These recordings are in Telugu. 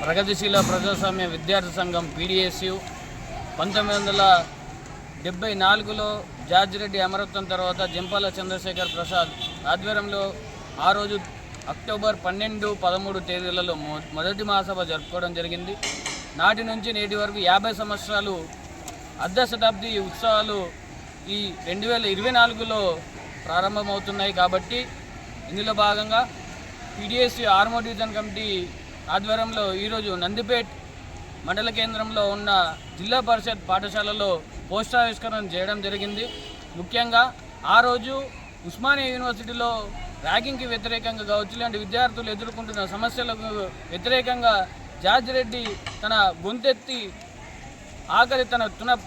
ప్రగతిశీల ప్రజాస్వామ్య విద్యార్థి సంఘం PDSU 1974లో జార్జ్ రెడ్డి అమరత్వం తర్వాత జంపాల చంద్రశేఖర్ ప్రసాద్ ఆధ్వర్యంలో ఆ రోజు అక్టోబర్ 12, 13 తేదీలలో మొదటి మహాసభ జరుపుకోవడం జరిగింది. నాటి నుంచి నేటి వరకు 50 సంవత్సరాలు అర్ధ శతాబ్ది ఉత్సవాలు ఈ 2024లో ప్రారంభమవుతున్నాయి. కాబట్టి ఇందులో భాగంగా PDSU ఆర్మో డివిజన్ కమిటీ ఆధ్వర్యంలో ఈరోజు నందిపేట్ మండల కేంద్రంలో ఉన్న జిల్లా పరిషత్ పాఠశాలలో పోస్టావిష్కరణ చేయడం జరిగింది. ముఖ్యంగా ఆ రోజు ఉస్మానియా యూనివర్సిటీలో ర్యాగింగ్కి వ్యతిరేకంగా కావచ్చు, ఇలాంటి విద్యార్థులు ఎదుర్కొంటున్న సమస్యలకు వ్యతిరేకంగా జార్జ్ రెడ్డి తన గొంతెత్తి ఆఖరి తన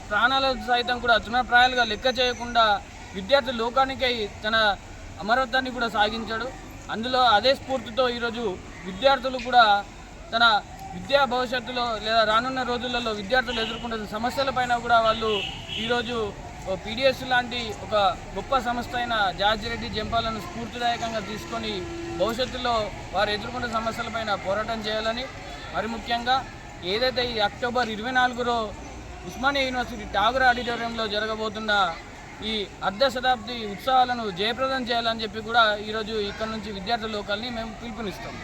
ప్రాణాల సైతం కూడా తృణప్రాయాలుగా లెక్క చేయకుండా విద్యార్థి లోకానికై తన అమరత్వాన్ని కూడా సాగించాడు. అందులో అదే స్ఫూర్తితో ఈరోజు విద్యార్థులు కూడా తన విద్యా భవిష్యత్తులో లేదా రానున్న రోజులలో విద్యార్థులు ఎదుర్కొంటున్న సమస్యలపైన కూడా వాళ్ళు ఈరోజు PDSU లాంటి ఒక గొప్ప సంస్థ అయిన జార్జ్ రెడ్డి జంపాలను స్ఫూర్తిదాయకంగా తీసుకొని భవిష్యత్తులో వారు ఎదుర్కొంటున్న సమస్యలపైన పోరాటం చేయాలని, మరి ముఖ్యంగా ఏదైతే ఈ అక్టోబర్ 24 ఉస్మానియా యూనివర్సిటీ టాగూర్ ఆడిటోరియంలో జరగబోతున్న ఈ అర్ధ శతాబ్ది ఉత్సవాలను జయప్రదం చేయాలని చెప్పి కూడా ఈరోజు ఇక్కడ నుంచి విద్యార్థి లోకాల్ని మేము పిలుపునిస్తాం.